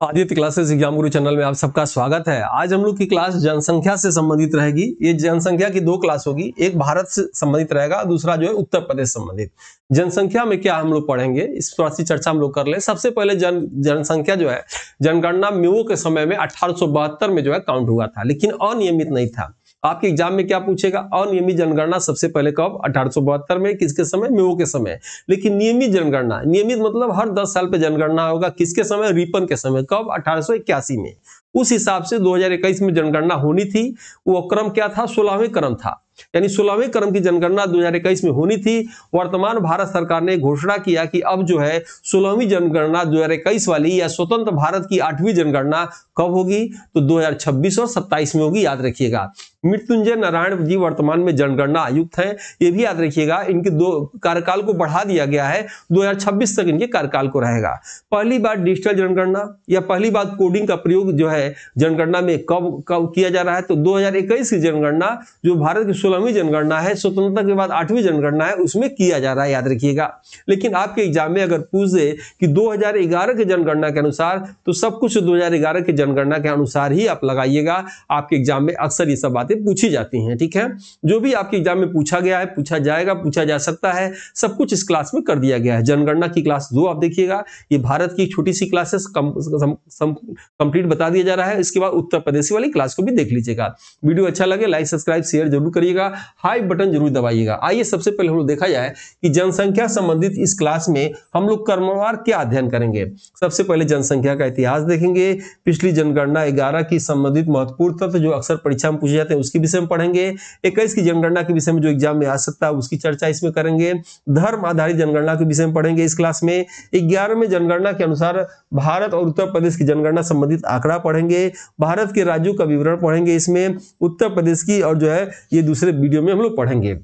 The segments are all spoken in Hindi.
आदित्य क्लासेस एग्जाम गुरु चैनल में आप सबका स्वागत है। आज हम लोग की क्लास जनसंख्या से संबंधित रहेगी। ये जनसंख्या की दो क्लास होगी, एक भारत से संबंधित रहेगा, दूसरा जो है उत्तर प्रदेश संबंधित। जनसंख्या में क्या हम लोग पढ़ेंगे, इस थोड़ा सी चर्चा हम लोग कर ले। सबसे पहले जनसंख्या जो है जनगणना मेओ के समय में 1872 में जो है काउंट हुआ था, लेकिन अनियमित नहीं था। आपके एग्जाम में क्या पूछेगा, अनियमित जनगणना सबसे पहले कब, 1872 में, किसके समय, मेओ के समय। लेकिन नियमित जनगणना, नियमित मतलब हर 10 साल पे जनगणना होगा, किसके समय, रिपन के समय, कब, 1881 में। उस हिसाब से 2021 में जनगणना होनी थी। वो क्रम क्या था, 16वें क्रम था, यानी 16वें क्रम की जनगणना 2021 में होनी थी। वर्तमान भारत सरकार ने घोषणा किया कि अब जो है 16वीं जनगणना 2021 वाली या स्वतंत्र भारत की 8वीं जनगणना कब होगी, तो 2026 और 27 में होगी, याद रखिएगा। मृत्युंजय नारायण जी वर्तमान में जनगणना आयुक्त हैं, ये भी याद रखिएगा। इनके दो कार्यकाल को बढ़ा दिया गया है, 2026 तक इनके कार्यकाल को रहेगा। पहली बार डिजिटल जनगणना या पहली बार कोडिंग का प्रयोग जो है जनगणना में कब किया जा रहा है, तो 2021 की जनगणना जो भारत की 16वीं जनगणना है, स्वतंत्रता के बाद 8वीं जनगणना है, उसमें किया जा रहा है, याद रखिएगा। लेकिन आपके एग्जाम में अगर पूछ दे कि 2011 की जनगणना के अनुसार, तो सब कुछ 2011 की जनगणना के अनुसार ही आप लगाइएगा। आपके एग्जाम में अक्सर ये सब बातें पूछी जाती हैं, ठीक है। जो भी आपके एग्जाम में पूछा गया है, पूछा जाएगा, पूछा जा सकता है, सब कुछ इस क्लास में कर दिया गया है। जनगणना की क्लास 2 आप देखिएगा, ये भारत की छोटी सी क्लासेस कंप्लीट बता दिया जा रहा है। इसके बाद उत्तर प्रदेश वाली क्लास को भी देख लीजिएगा। वीडियो अच्छा लगे लाइक सब्सक्राइब शेयर जरूर करिएगा, हाई बटन जरूर दबाइएगा। आइए सबसे पहले हम लोग देखा जाए कि जनसंख्या संबंधित इस क्लास में हम लोग क्रमवार क्या अध्ययन करेंगे। सबसे पहले जनसंख्या का इतिहास देखेंगे, पिछली जनगणना 11 की संबंधित महत्वपूर्ण तथ्य जो अक्सर परीक्षा में पूछे जाते हैं उसके विषय में पढ़ेंगे। 21 की जनगणना के विषय में जो एग्जाम में आ सकता है उसकी चर्चा इसमें करेंगे। धर्म आधारित जनगणना के विषय में पढ़ेंगे इस क्लास में। 11वें जनगणना के अनुसार भारत और उत्तर प्रदेश की जनगणना संबंधित आंकड़ा पढ़ेंगे। भारत के राज्यों का विवरण पढ़ेंगे इसमें, उत्तर प्रदेश की, और जो है ये दूसरे वीडियो में हम लोग पढ़ेंगे।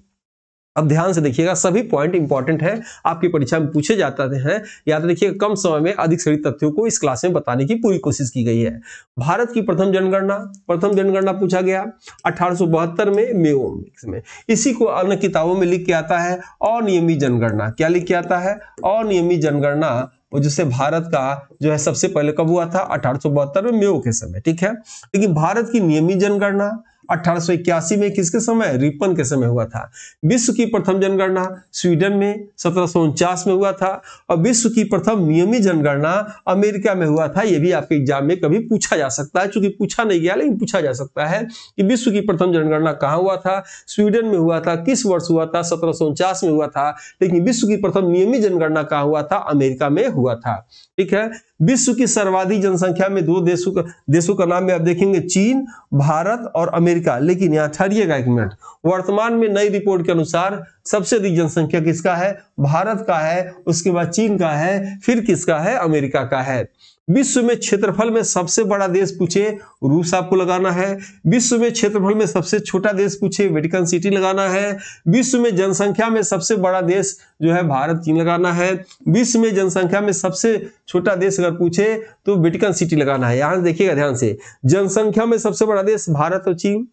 अब ध्यान से देखिएगा, सभी पॉइंट इंपॉर्टेंट है, आपकी परीक्षा में पूछे जाते हैं। याद रखिएगा, कम समय में अधिक सही तथ्यों को इस क्लास में बताने की पूरी कोशिश की गई है। भारत की प्रथम जनगणना पूछा गया 1872 में मेओ में। इसी को अन्य किताबों में लिख के आता है अनियमित जनगणना। क्या लिख के आता है, अनियमित जनगणना, जिससे भारत का जो है सबसे पहले कब हुआ था, 1872 में मेओ के समय, ठीक है। लेकिन भारत की नियमित जनगणना 1881 में किसके समय, रिपन के समय हुआ था। विश्व की प्रथम जनगणना स्वीडन में 1749 में हुआ था, और विश्व की प्रथम नियमित जनगणना अमेरिका में हुआ था। यह भी आपके एग्जाम में कभी पूछा जा सकता है, चूंकि पूछा नहीं गया लेकिन पूछा जा सकता है कि विश्व की प्रथम जनगणना कहां हुआ था, स्वीडन में हुआ था, किस वर्ष हुआ था, 1749 में हुआ था। लेकिन विश्व की प्रथम नियमित जनगणना कहां हुआ था, अमेरिका में हुआ था, ठीक है। विश्व की सर्वाधिक जनसंख्या में दो देशों का नाम में आप देखेंगे, चीन, भारत और अमेरिका। लेकिन यहां ठहरिएगा एक मिनट, वर्तमान में नई रिपोर्ट के अनुसार सबसे अधिक जनसंख्या किसका है, भारत का है, उसके बाद चीन का है, फिर किसका है, अमेरिका का है। विश्व में क्षेत्रफल में सबसे बड़ा देश पूछे, रूस आपको लगाना है। विश्व में क्षेत्रफल में सबसे छोटा देश पूछे, वेटिकन सिटी लगाना है। विश्व में जनसंख्या में सबसे बड़ा देश जो है भारत, चीन लगाना है। विश्व में जनसंख्या में सबसे छोटा देश अगर पूछे तो वेटिकन सिटी लगाना है। यहां देखिएगा ध्यान से, जनसंख्या में सबसे बड़ा देश भारत और चीन,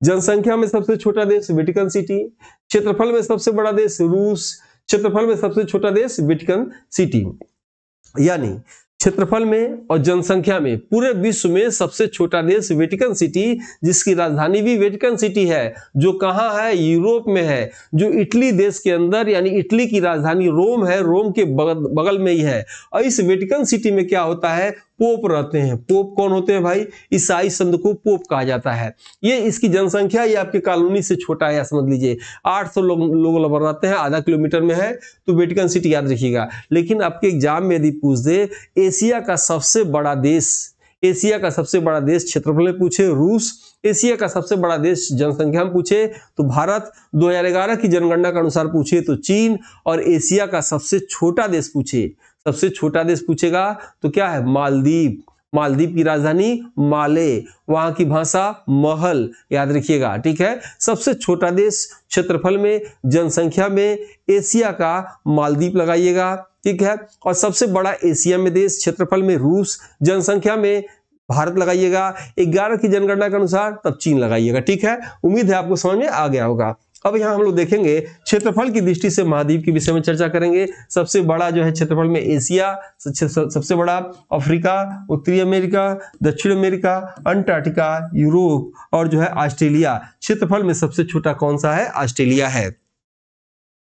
जनसंख्या में सबसे छोटा देश वेटिकन सिटी, क्षेत्रफल में सबसे बड़ा देश रूस, क्षेत्रफल में सबसे छोटा देश वेटिकन सिटी। यानी क्षेत्रफल में और जनसंख्या में पूरे विश्व में सबसे छोटा देश वेटिकन सिटी, जिसकी राजधानी भी वेटिकन सिटी है, जो कहां है, यूरोप में है, जो इटली देश के अंदर, यानी इटली की राजधानी रोम है, रोम के बगल में ही है। और इस वेटिकन सिटी में क्या होता है, पोप रहते हैं। पोप कौन होते हैं भाई, ईसाई संत को पोप कहा जाता है। ये इसकी जनसंख्या ये आपके कॉलोनी से छोटा है, समझ लीजिए 800 लोग रहते हैं, आधा किलोमीटर में है, तो वेटिकन सिटी याद रखिएगा। लेकिन आपके एग्जाम में यदि पूछ दे एशिया का सबसे बड़ा देश, एशिया का सबसे बड़ा देश क्षेत्रफल में पूछे रूस, एशिया का सबसे बड़ा देश जनसंख्या में पूछे तो भारत, 2011 की जनगणना के अनुसार पूछे तो चीन, और एशिया का सबसे छोटा देश पूछे, सबसे छोटा देश पूछेगा तो क्या है, मालदीव। मालदीव की राजधानी माले, वहां की भाषा महल, याद रखिएगा, ठीक है। सबसे छोटा देश क्षेत्रफल में, जनसंख्या में एशिया का मालदीव लगाइएगा, ठीक है। और सबसे बड़ा एशिया में देश क्षेत्रफल में रूस, जनसंख्या में भारत लगाइएगा। 11 की जनगणना के अनुसार तब चीन लगाइएगा, ठीक है। उम्मीद है आपको समझ में आ गया होगा। अब यहाँ हम लोग देखेंगे क्षेत्रफल की दृष्टि से महाद्वीप के विषय में चर्चा करेंगे। सबसे बड़ा जो है क्षेत्रफल में एशिया, सबसे बड़ा अफ्रीका, उत्तरी अमेरिका, दक्षिण अमेरिका, अंटार्कटिका, यूरोप और जो है ऑस्ट्रेलिया। क्षेत्रफल में सबसे छोटा कौन सा है? ऑस्ट्रेलिया है।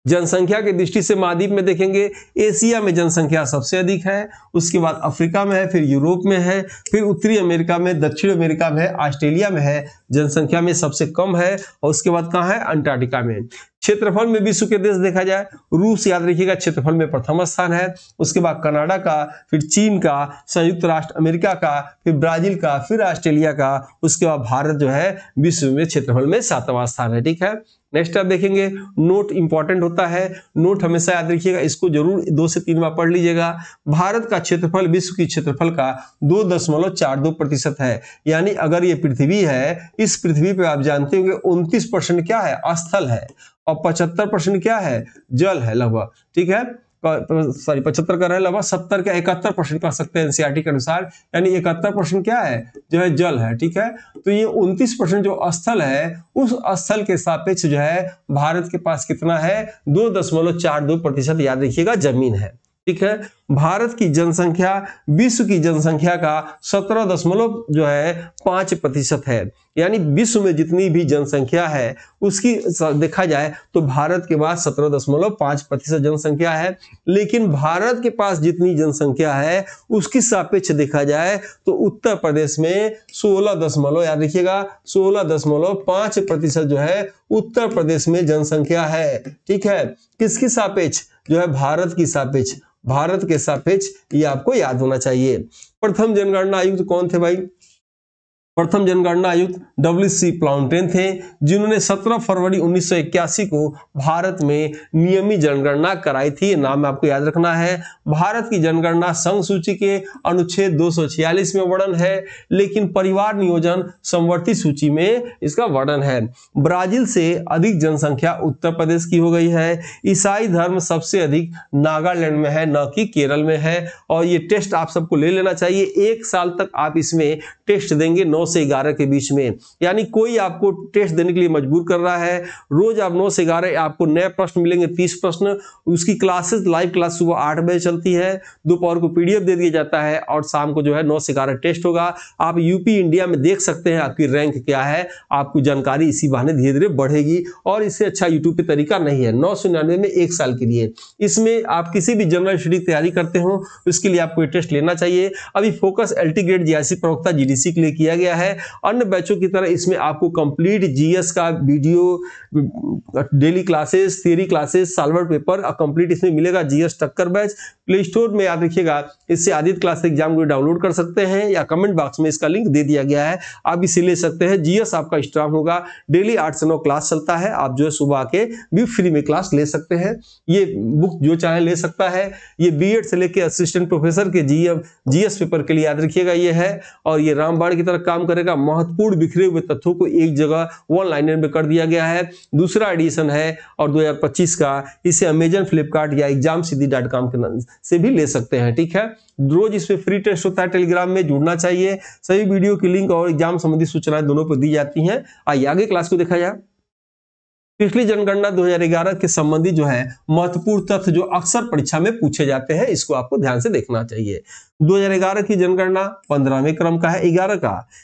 जनसंख्या की दृष्टि से महाद्वीप में देखेंगे एशिया में जनसंख्या सबसे अधिक है, उसके बाद अफ्रीका में है, फिर यूरोप में है, फिर उत्तरी अमेरिका में, दक्षिण अमेरिका में है, ऑस्ट्रेलिया में है, जनसंख्या में सबसे कम है, और उसके बाद कहाँ है? अंटार्कटिका में। क्षेत्रफल में विश्व के देश देखा जाए, रूस याद रखिएगा क्षेत्रफल में प्रथम स्थान है, उसके बाद कनाडा का, फिर चीन का, संयुक्त राष्ट्र अमेरिका का, फिर ब्राजील का, फिर ऑस्ट्रेलिया का, उसके बाद भारत जो है विश्व में क्षेत्रफल में 7वां स्थान है। ठीक है, नेक्स्ट आप देखेंगे नोट इंपॉर्टेंट होता है, नोट हमेशा याद रखिएगा, इसको जरूर 2 से 3 बार पढ़ लीजिएगा। भारत का क्षेत्रफल विश्व की क्षेत्रफल का 2.42% है, यानी अगर ये पृथ्वी है, इस पृथ्वी पे आप जानते होंगे 29% क्या है? स्थल है, और 75% क्या है? जल है लगभग। ठीक है, सॉरी 75 कर रहे हैं, लगभग 70 का 71% कह सकते हैं एनसीईआरटी के अनुसार, यानी 71% क्या है? जो है जल है। ठीक है, तो ये 29% जो स्थल है, उस स्थल के सापेक्ष जो है भारत के पास कितना है? 2.42% याद रखिएगा जमीन है। ठीक है, भारत की जनसंख्या विश्व की जनसंख्या का 17.5% है, यानी विश्व में जितनी भी जनसंख्या है उसकी देखा जाए तो भारत के पास 17.5% जनसंख्या है, लेकिन भारत के पास जितनी जनसंख्या है उसकी सापेक्ष देखा जाए तो उत्तर प्रदेश में 16 याद रखिएगा 16.5% जो है उत्तर प्रदेश में जनसंख्या है। ठीक है, किसकी सापेक्ष? जो है भारत की सापेक्ष, भारत के सापेक्ष, ये आपको याद होना चाहिए। प्रथम जनगणना आयुक्त कौन थे भाई? प्रथम जनगणना आयुक्त WC प्लाउंटेन थे, जिन्होंने 17 फरवरी 1981 को भारत में नियमित जनगणना कराई थी। नाम आपको याद रखना है। भारत की जनगणना संघ सूची के अनुच्छेद 246 में वर्णन है, लेकिन परिवार नियोजन समवर्ती सूची में इसका वर्णन है। ब्राजील से अधिक जनसंख्या उत्तर प्रदेश की हो गई है। ईसाई धर्म सबसे अधिक नागालैंड में है, न कि केरल में है। और ये टेस्ट आप सबको ले लेना चाहिए, 1 साल तक आप इसमें टेस्ट देंगे 9 से 11 के बीच में, यानी कोई आपको टेस्ट देने के लिए मजबूर कर रहा है। रोज आप 9 से 11 आपको नए प्रश्न मिलेंगे, 30 प्रश्न। उसकी क्लासेस लाइव क्लास सुबह 8 बजे चलती है, दोपहर को पीडीएफ दे दिया जाता है, और शाम को जो है 9 से 11 टेस्ट होगा। आप यूपी इंडिया में देख सकते हैं आपकी रैंक क्या है, आपको जानकारी इसी बहाने धीरे धीरे बढ़ेगी। और इससे अच्छा यूट्यूब पे तरीका नहीं है। 999 में 1 साल के लिए, इसमें आप किसी भी जनरल स्टडी तैयारी करते हो उसके लिए आपको टेस्ट लेना चाहिए। अभी फोकस एलटी ग्रेड जीआईसी प्रवक्ता जीडीसी के लिए किया गया है। अन्य बैचों की तरह इसमें आपको कंप्लीट जीएस का video, daily classes, theory classes, solver paper complete इसमें मिलेगा। जीएस टक्कर बैच प्ले स्टोर में याद रखिएगा, इससे आदित्य क्लास एग्जाम को डाउनलोड कर सकते हैं, या कमेंट बॉक्स में इसका लिंक दे दिया गया है, आप इसे ले सकते हैं। जीएस आपका स्ट्रांग होगा। डेली 8 से 9 क्लास चलता है, आप जो है सुबह आके भी फ्री में क्लास ले सकते हैं। ये बुक जो चाहे ले सकता है। ये बीएड से लेके असिस्टेंट प्रोफेसर के जीएस पेपर के लिए याद रखिएगा ये है। और ये रामबाण की तरह काम करेगा। महत्वपूर्ण बिखरे हुए तथ्यों को एक जगह वन लाइनर में कर दिया गया है। दूसरा एडिशन है और 2025 का, इसे अमेजन, फ्लिपकार्ट या examsiddhi.com के नाम से भी ले सकते हैं। ठीक है, रोज इसमें फ्री टेस्ट होता है। टेलीग्राम में जुड़ना चाहिए। सभी वीडियो की लिंक और एग्जाम संबंधी सूचनाएं दोनों पर दी जाती हैं। आइए आगे क्लास को देखा जाए। पिछली जनगणना 2011 के संबंधी जो है महत्वपूर्ण तथ्य जो अक्सर परीक्षा में पूछे जाते हैं, इसको आपको ध्यान से देखना चाहिए। 2011 की जनगणना 15वें क्रम का है।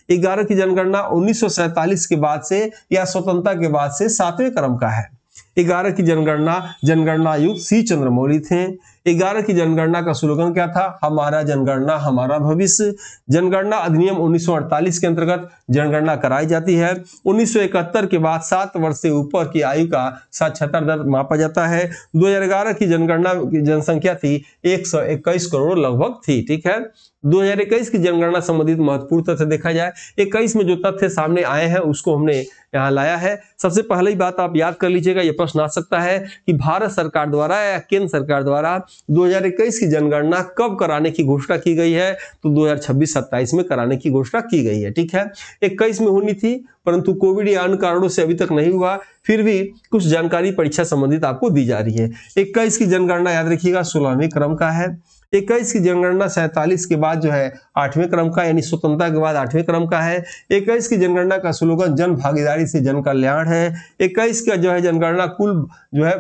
11 की जनगणना 1947 के बाद से या स्वतंत्रता के बाद से 7वें क्रम का है। 11 की जनगणना आयुक्त सी चंद्रमौली थे। 11 की जनगणना का स्लोगन क्या था? हमारा जनगणना हमारा भविष्य। जनगणना अधिनियम 1948 के अंतर्गत जनगणना कराई जाती है। 1971 के बाद 7 वर्ष से ऊपर की आयु का साक्षरता दर मापा जाता है। 2011 की जनगणना की जनसंख्या थी 121 करोड़ लगभग थी। ठीक है, 2021 की जनगणना संबंधित महत्वपूर्ण तथ्य देखा जाए। 21 में जो तथ्य सामने आए हैं उसको हमने यहाँ लाया है। सबसे पहली बात आप याद कर लीजिएगा, यह प्रश्न आ सकता है कि भारत सरकार द्वारा या केंद्र सरकार द्वारा 2021 की जनगणना कब कराने की घोषणा की गई है? तो 2026-27 में कराने की घोषणा की गई है। ठीक है, 21 में होनी थी, परंतु कोविड या अन्य कारणों से अभी तक नहीं हुआ। फिर भी कुछ जानकारी परीक्षा संबंधित आपको दी जा रही है। 21 की जनगणना याद रखिएगा 16वें क्रम का है। 21 की जनगणना 47 के बाद जो है 8वें क्रम का, यानी स्वतंत्रता के बाद 8वें क्रम का है। 21 की जनगणना का स्लोगन जन भागीदारी से जन कल्याण है। 21 का जो है जनगणना कुल जो है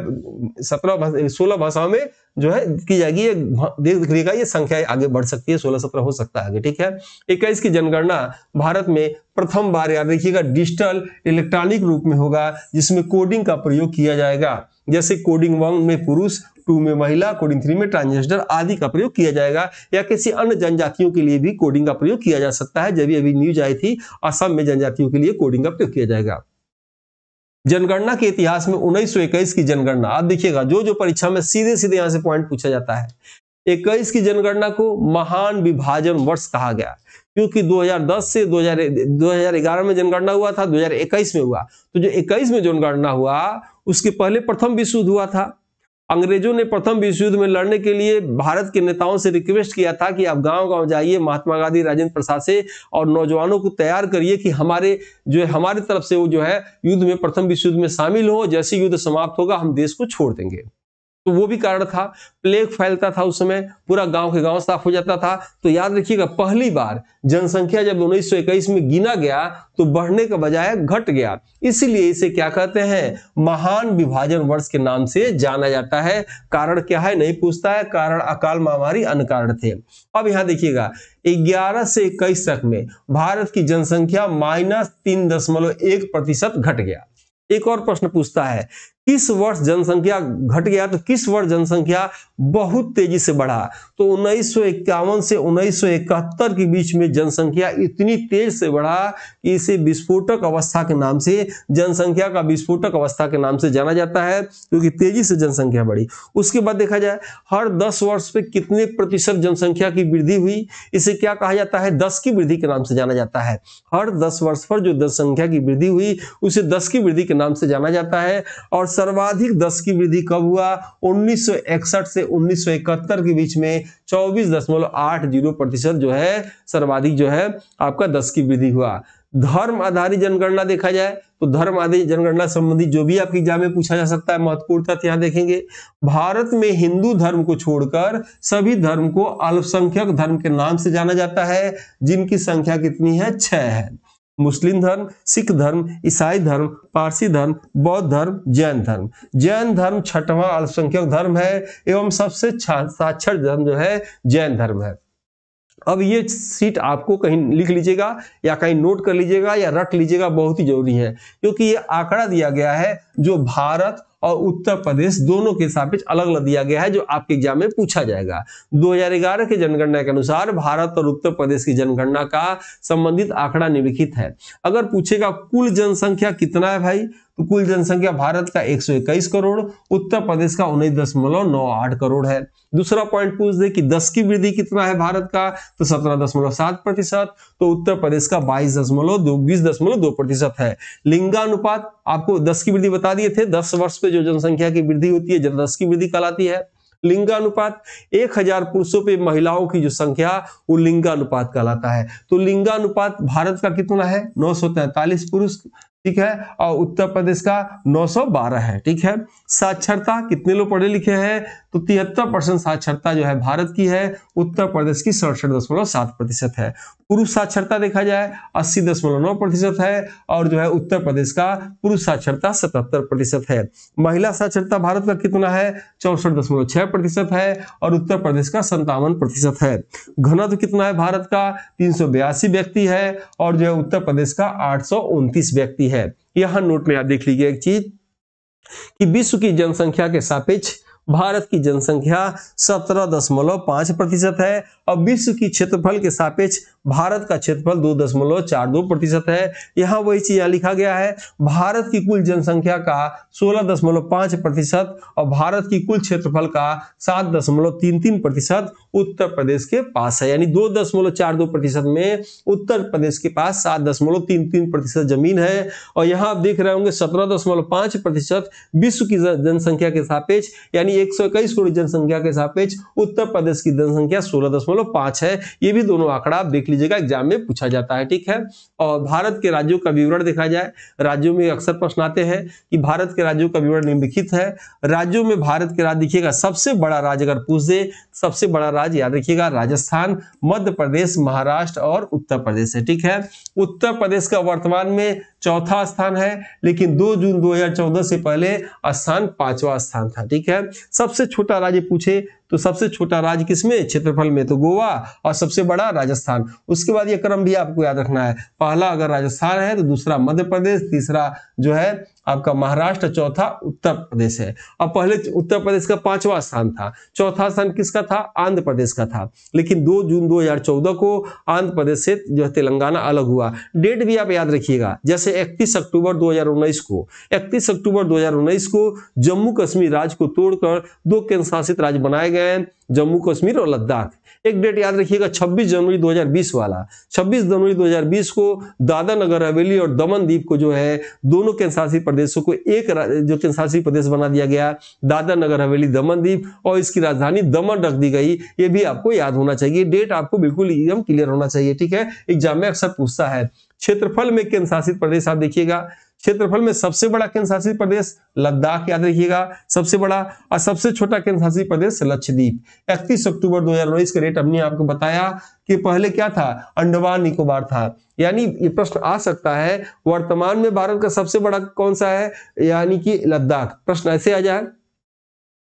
16 भाषाओं में जो है की जाएगी। ये देखिएगा, ये संख्या आगे बढ़ सकती है, 16-17 हो सकता है आगे, ठीक है। 21 की जनगणना भारत में प्रथम बार, याद रखिएगा, डिजिटल इलेक्ट्रॉनिक रूप में होगा, जिसमें कोडिंग का प्रयोग किया जाएगा। जैसे कोडिंग 1 में पुरुष, 2 में महिला, कोडिंग 3 में ट्रांसजेंडर आदि का प्रयोग किया जाएगा, या किसी अन्य जनजातियों के लिए भी कोडिंग का प्रयोग किया जा सकता है। जब अभी न्यूज आई थी, असम में जनजातियों के लिए कोडिंग का प्रयोग किया जाएगा। जनगणना के इतिहास में 1921 की जनगणना, आप देखिएगा जो परीक्षा में सीधे सीधे यहां से पॉइंट पूछा जाता है। 21 की जनगणना को महान विभाजन वर्ष कहा गया, क्योंकि 2010 से 2011 में जनगणना हुआ था, 2021 में हुआ। तो जो 21 में जनगणना हुआ, उसके पहले प्रथम विश्व युद्ध हुआ था। अंग्रेजों ने प्रथम विश्व युद्ध में लड़ने के लिए भारत के नेताओं से रिक्वेस्ट किया था कि आप गांव-गांव जाइए, महात्मा गांधी, राजेंद्र प्रसाद से, और नौजवानों को तैयार करिए कि हमारे तरफ से वो जो है युद्ध में, प्रथम विश्व युद्ध में शामिल हो। जैसे युद्ध समाप्त होगा, हम देश को छोड़ देंगे। तो वो भी कारण था। प्लेग फैलता था उस समय, पूरा गांव के गांव साफ हो जाता था। तो याद रखिएगा, पहली बार जनसंख्या जब 1921 में गिना गया तो बढ़ने का बजाय घट गया। इसीलिए इसे क्या कहते हैं, महान विभाजन वर्ष के नाम से जाना जाता है। कारण क्या है नहीं पूछता है, कारण अकाल महामारी, अन्य कारण थे। अब यहां देखिएगा, 11 से 21 तक में भारत की जनसंख्या -3.1% घट गया। एक और प्रश्न पूछता है, किस वर्ष जनसंख्या घट गया, तो किस वर्ष जनसंख्या बहुत तेजी से बढ़ा। तो 1951 से 1971 के बीच में जनसंख्या इतनी तेज से बढ़ा कि इसे विस्फोटक अवस्था के नाम से, जनसंख्या का विस्फोटक अवस्था के नाम से जाना जाता है, क्योंकि तेजी से जनसंख्या बढ़ी। उसके बाद देखा जाए, हर 10 वर्ष पे कितने प्रतिशत जनसंख्या की वृद्धि हुई, इसे क्या कहा जाता है, 10 की वृद्धि के नाम से जाना जाता है। हर 10 वर्ष पर जो जनसंख्या की वृद्धि हुई, उसे 10 की वृद्धि के नाम से जाना जाता है। और सर्वाधिक 10 की वृद्धि कब हुआ, 1961 से 1971 के बीच में 24.80% जो है सर्वाधिक जो है आपका 10 की वृद्धि हुआ। धर्म आधारित जनगणना देखा जाए तो धर्म आधारित जनगणना संबंधी जो भी आपके एग्जाम में पूछा जा सकता है, महत्वपूर्ण तथ्य यहां देखेंगे। भारत में हिंदू धर्म को छोड़कर सभी धर्म को अल्पसंख्यक धर्म के नाम से जाना जाता है, जिनकी संख्या कितनी है, 6 है। मुस्लिम धर्म, सिख धर्म, ईसाई धर्म, पारसी धर्म, बौद्ध धर्म, जैन धर्म। जैन धर्म 6वां अल्पसंख्यक धर्म है एवं सबसे साक्षर धर्म जो है जैन धर्म है। अब ये सीट आपको कहीं लिख लीजिएगा या कहीं नोट कर लीजिएगा या रख लीजिएगा, बहुत ही जरूरी है, क्योंकि ये आंकड़ा दिया गया है जो भारत और उत्तर प्रदेश दोनों के सापेक्ष अलग अलग दिया गया है, जो आपके एग्जाम में पूछा जाएगा। 2011 के जनगणना के अनुसार भारत और उत्तर प्रदेश की जनगणना का संबंधित आंकड़ा निम्नलिखित है। अगर पूछेगा कुल जनसंख्या कितना है भाई, तो कुल जनसंख्या भारत का 121 करोड़, उत्तर प्रदेश का 19.98 करोड़ है। दूसरा पॉइंट पूछ दे कि 10 की वृद्धि कितना है भारत का, तो 17.7%, तो उत्तर प्रदेश का 20.2% है। लिंगानुपात आपको 10 की वृद्धि बता दिए थे, 10 वर्ष पे जो जनसंख्या की वृद्धि होती है 10 की वृद्धि कहलाती है। लिंगानुपात 1000 पुरुषों पे महिलाओं की जो संख्या, वो लिंगानुपात कहलाता है। तो लिंगानुपात भारत का कितना है, 943 पुरुष, ठीक है, और उत्तर प्रदेश का 912 है, ठीक है। साक्षरता, कितने लोग पढ़े लिखे हैं, तो 73% साक्षरता जो है भारत की है, उत्तर प्रदेश की 67.7% है। पुरुष साक्षरता देखा जाए 80.9% है, और जो है उत्तर प्रदेश का पुरुष साक्षरता 77% है। महिला साक्षरता भारत का कितना है, 64.6% है, और उत्तर प्रदेश का 57% है। घनत्व कितना है भारत का, 382 व्यक्ति है, और जो है उत्तर प्रदेश का 829 व्यक्ति है। यहां नोट में आप देख लीजिए एक चीज कि विश्व की जनसंख्या के सापेक्ष भारत की जनसंख्या 17.5% है, और विश्व की क्षेत्रफल के सापेक्ष भारत का क्षेत्रफल 2.42% है। यहाँ वही चीज लिखा गया है, भारत की कुल जनसंख्या का 16.5% और भारत की कुल क्षेत्रफल का 7.33% उत्तर प्रदेश के पास है, यानी 2.42% में उत्तर प्रदेश के पास 7.33% जमीन है। और यहाँ आप देख रहे होंगे 17.5% विश्व की जनसंख्या के सापेक्ष, यानी 121 करोड़ जनसंख्या के सापेक्ष उत्तर प्रदेश की जनसंख्या 16.5 है। ये भी दोनों आंकड़ा आप देख लीजिएगा, एग्जाम में पूछा जाता है, ठीक है। और भारत के राज्यों का विवरण देखा जाए, राज्यों में अक्सर प्रश्न आते हैं कि भारत के राज्यों का विवरण निम्नलिखित है। राज्यों में भारत के राज्य देखिएगा, सबसे बड़ा राज्य अगर पूछ दे सबसे बड़ा राज्य याद रखिएगा राजस्थान, मध्य प्रदेश, महाराष्ट्र और उत्तर प्रदेश है। ठीक है, उत्तर प्रदेश का वर्तमान में चौथा स्थान है, लेकिन 2 जून 2014 से पहले स्थान 5वां स्थान था। ठीक है, सबसे छोटा राज्य पूछे तो सबसे छोटा राज्य किसमें, क्षेत्रफल में, तो गोवा, और सबसे बड़ा राजस्थान। उसके बाद ये क्रम भी आपको याद रखना है, पहला अगर राजस्थान है तो दूसरा मध्य प्रदेश, तीसरा जो है आपका महाराष्ट्र, चौथा उत्तर प्रदेश है। अब पहले उत्तर प्रदेश का 5वां स्थान था, चौथा स्थान किसका था, आंध्र प्रदेश का था, लेकिन 2 जून 2014 को आंध्र प्रदेश से जो है तेलंगाना अलग हुआ। डेट भी आप याद रखिएगा, जैसे 31 अक्टूबर 2019 को 31 अक्टूबर 2019 को जम्मू कश्मीर राज्य को तोड़कर 2 केंद्र शासित राज्य बनाए गए, जम्मू कश्मीर और लद्दाख। एक डेट याद रखिएगा 26 जनवरी 2020 वाला, 26 जनवरी 2020 को दादरा नगर हवेली और दमन दीप को जो है दोनों केंद्र शासित प्रदेशों को एक जो केंद्र शासित प्रदेश बना दिया गया, दादरा नगर हवेली दमन दीप, और इसकी राजधानी दमन रख दी गई। ये भी आपको याद होना चाहिए, डेट आपको बिल्कुल एकदम क्लियर होना चाहिए। ठीक है, एग्जाम में अक्सर पूछता है। क्षेत्रफल में केंद्र शासित प्रदेश आप देखिएगा, क्षेत्रफल में सबसे बड़ा केंद्र शासित प्रदेश लद्दाख याद रखिएगा सबसे बड़ा, और सबसे छोटा केंद्र शासित प्रदेश लक्षद्वीप। 31 अक्टूबर 2019 का रेट हमने आपको बताया कि पहले क्या था, अंडमान निकोबार था। यानी ये प्रश्न आ सकता है वर्तमान में भारत का सबसे बड़ा कौन सा है, यानी कि लद्दाख। प्रश्न ऐसे आ जाए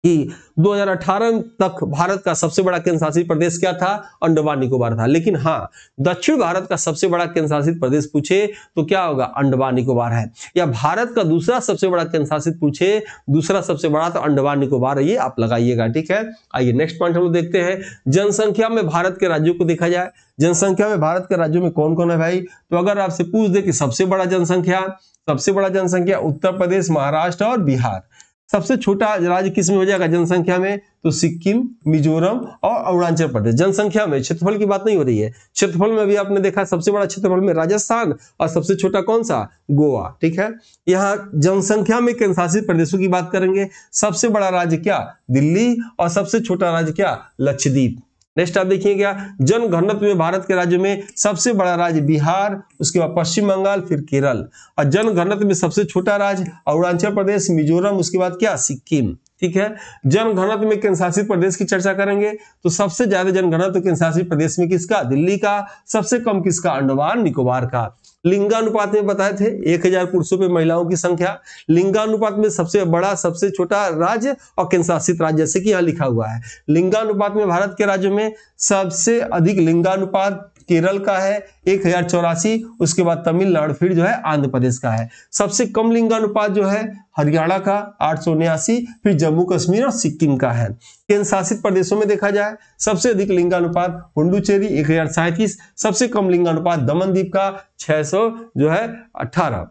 कि 2018 तक भारत का सबसे बड़ा केंद्र शासित प्रदेश क्या था, अंडमान निकोबार था। लेकिन हाँ, दक्षिण भारत का सबसे बड़ा केंद्र शासित प्रदेश पूछे तो क्या होगा, अंडमान निकोबार है। या भारत का दूसरा सबसे बड़ा केंद्र शासित पूछे, दूसरा सबसे बड़ा तो अंडमान निकोबार है, ये आप लगाइएगा। ठीक है, आइए नेक्स्ट पॉइंट हम लोग देखते हैं। जनसंख्या में भारत के राज्यों को देखा जाए, जनसंख्या में भारत के राज्यों में कौन कौन है भाई, तो अगर आपसे पूछ दे कि सबसे बड़ा जनसंख्या उत्तर प्रदेश, महाराष्ट्र और बिहार। सबसे छोटा राज्य किस में हो जाएगा जनसंख्या में, तो सिक्किम, मिजोरम और अरुणाचल प्रदेश। जनसंख्या में, क्षेत्रफल की बात नहीं हो रही है, क्षेत्रफल में भी आपने देखा सबसे बड़ा क्षेत्रफल में राजस्थान और सबसे छोटा कौन सा, गोवा। ठीक है, यहाँ जनसंख्या में केंद्र शासित प्रदेशों की बात करेंगे, सबसे बड़ा राज्य क्या, दिल्ली, और सबसे छोटा राज्य क्या, लक्षद्वीप। नेक्स्ट आप देखिए क्या, जनघनत्व में भारत के राज्यों में सबसे बड़ा राज्य बिहार, उसके बाद पश्चिम बंगाल, फिर केरल, और जनघनत्व में सबसे छोटा राज्य अरुणाचल प्रदेश, मिजोरम, उसके बाद क्या, सिक्किम। ठीक है, जनघनत्व में केंद्र शासित प्रदेश की चर्चा करेंगे तो सबसे ज्यादा जनघनत्व केंद्र शासित प्रदेश में किसका, दिल्ली का, सबसे कम किसका, अंडमान निकोबार का। लिंगानुपात में बताए थे 1000 पुरुषों पे महिलाओं की संख्या, लिंगानुपात में सबसे बड़ा सबसे छोटा राज्य और केंद्र शासित राज्य, जैसे कि यहाँ लिखा हुआ है। लिंगानुपात में भारत के राज्यों में सबसे अधिक लिंगानुपात केरल का है 1084, उसके बाद तमिलनाडु, फिर जो है आंध्र प्रदेश का है। सबसे कम लिंगानुपात जो है हरियाणा का 879, फिर जम्मू कश्मीर और सिक्किम का है। केंद्र शासित प्रदेशों में देखा जाए सबसे अधिक लिंगानुपात पुडुचेरी 1037, सबसे कम लिंगानुपात दमनदीप का 618।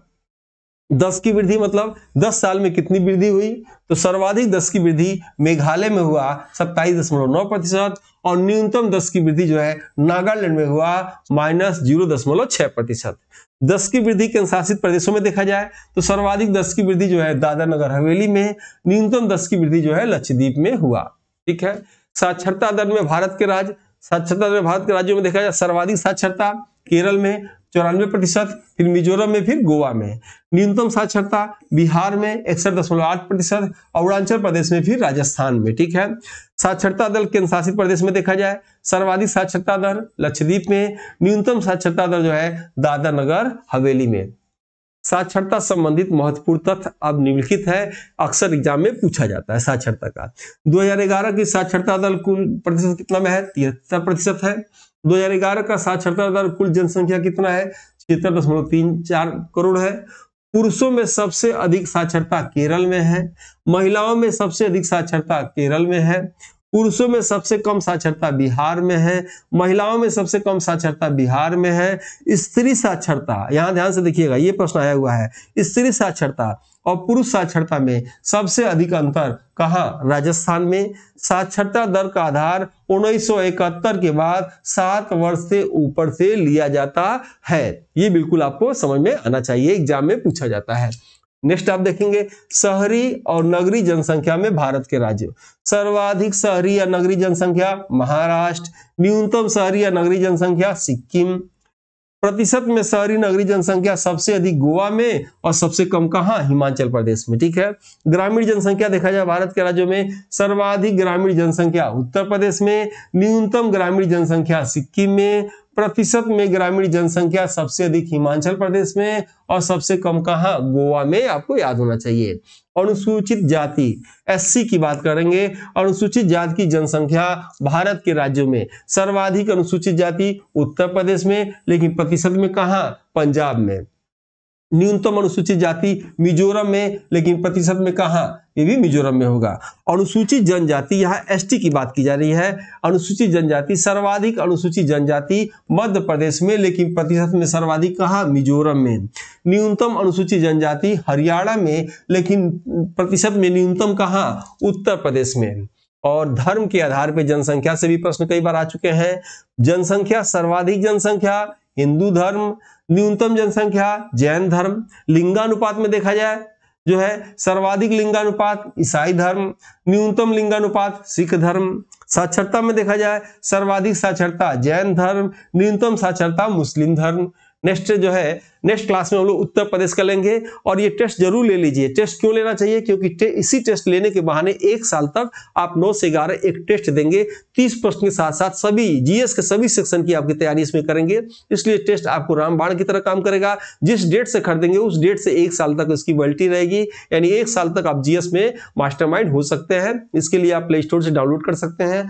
10 की वृद्धि मतलब 10 साल में कितनी वृद्धि हुई, तो सर्वाधिक 10 की वृद्धि मेघालय में हुआ 27.9%, और न्यूनतम 10 की वृद्धि जो है नागालैंड में हुआ -0.6%। 10 की वृद्धि केंद्र शासित प्रदेशों में देखा जाए तो सर्वाधिक 10 की वृद्धि जो है दादरा नगर हवेली में, न्यूनतम 10 की वृद्धि जो है लक्षद्वीप में हुआ। ठीक है, साक्षरता दर में भारत के राज्यों में देखा जाए सर्वाधिक साक्षरता केरल में 94%, फिर मिजोरम में, फिर गोवा में। न्यूनतम साक्षरता बिहार में 61.8%, अरुणाचल प्रदेश में, फिर राजस्थान में। ठीक है, साक्षरता दर केंद्र शासित प्रदेश में देखा जाए सर्वाधिक साक्षरता दर लक्षद्वीप में, न्यूनतम साक्षरता दर जो है दादरा नगर हवेली में। साक्षरता संबंधित महत्वपूर्ण तथ्य अब निम्नलिखित है, अक्सर एग्जाम में पूछा जाता है साक्षरता का। 2011 की साक्षरता दर कुल प्रतिशत कितना में है, 73% है। 2011 का साक्षरता दर कुल जनसंख्या कितना है, 76.34 करोड़ है। पुरुषों में सबसे अधिक साक्षरता केरल में है, महिलाओं में सबसे अधिक साक्षरता केरल में है। पुरुषों में सबसे कम साक्षरता बिहार में है, महिलाओं में सबसे कम साक्षरता बिहार में है। स्त्री साक्षरता, यहां ध्यान से देखिएगा, ये प्रश्न आया हुआ है, स्त्री साक्षरता और पुरुष साक्षरता में सबसे अधिक अंतर कहां, राजस्थान में। साक्षरता दर का आधार 1971 के बाद 7 वर्ष से ऊपर से लिया जाता है। ये बिल्कुल आपको समझ में आना चाहिए, एग्जाम में पूछा जाता है। नेक्स्ट आप देखेंगे शहरी और नगरीय जनसंख्या में भारत के राज्य। सर्वाधिक शहरी या नगरीय जनसंख्या महाराष्ट्र, न्यूनतम शहरी या नगरीय जनसंख्या सिक्किम। प्रतिशत में शहरी नगरी जनसंख्या सबसे अधिक गोवा में और सबसे कम कहां, हिमाचल प्रदेश में। ठीक है। ग्रामीण जनसंख्या देखा जाए भारत के राज्यों में सर्वाधिक ग्रामीण जनसंख्या उत्तर प्रदेश में, न्यूनतम ग्रामीण जनसंख्या सिक्किम में, प्रतिशत में ग्रामीण जनसंख्या सबसे अधिक हिमाचल प्रदेश में और सबसे कम कहां, गोवा में। आपको याद होना चाहिए। अनुसूचित जाति एससी की बात करेंगे। अनुसूचित जाति की जनसंख्या भारत के राज्यों में सर्वाधिक अनुसूचित जाति उत्तर प्रदेश में, लेकिन प्रतिशत में कहां, पंजाब में। न्यूनतम अनुसूचित जाति मिजोरम में, लेकिन प्रतिशत में कहां, ये भी मिजोरम में होगा। अनुसूचित जनजाति, यहाँ एसटी की बात की जा रही है। अनुसूचित जनजाति सर्वाधिक अनुसूचित जनजाति मध्य प्रदेश में, लेकिन प्रतिशत में सर्वाधिक कहां, मिजोरम में। न्यूनतम अनुसूचित जनजाति हरियाणा में, लेकिन प्रतिशत में न्यूनतम कहां, उत्तर प्रदेश में। और धर्म के आधार पर जनसंख्या से भी प्रश्न कई बार आ चुके हैं। जनसंख्या सर्वाधिक जनसंख्या हिंदू धर्म, न्यूनतम जनसंख्या जैन धर्म। लिंगानुपात में देखा जाए जो है सर्वाधिक लिंगानुपात ईसाई धर्म, न्यूनतम लिंगानुपात सिख धर्म। साक्षरता में देखा जाए सर्वाधिक साक्षरता जैन धर्म, न्यूनतम साक्षरता मुस्लिम धर्म। नेक्स्ट जो है नेक्स्ट क्लास में हम लोग उत्तर प्रदेश का लेंगे और ये टेस्ट जरूर ले लीजिए। टेस्ट क्यों लेना चाहिए, क्योंकि इसी टेस्ट लेने के बहाने एक साल तक आप 9 से 11 एक टेस्ट देंगे। 30 प्रश्न के साथ साथ सभी जीएस के सभी सेक्शन की आपकी तैयारी इसमें करेंगे, इसलिए टेस्ट आपको रामबाण की तरह काम करेगा। जिस डेट से खरीदेंगे उस डेट से एक साल तक उसकी वैलिडिटी रहेगी, यानी एक साल तक आप जीएस में मास्टरमाइंड हो सकते हैं। इसके लिए आप प्ले स्टोर से डाउनलोड कर सकते हैं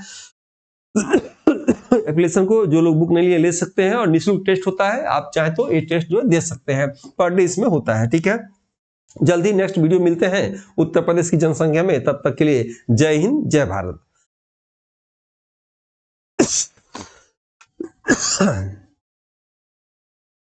एप्लीकेशन को। जो लोग बुक नहीं लिए ले सकते हैं और निःशुल्क टेस्ट होता है, आप चाहे तो ये टेस्ट जो दे सकते हैं, पर डे इसमें होता है। ठीक है। जल्दी नेक्स्ट वीडियो मिलते हैं उत्तर प्रदेश की जनसंख्या में। तब तक के लिए जय हिंद, जय भारत।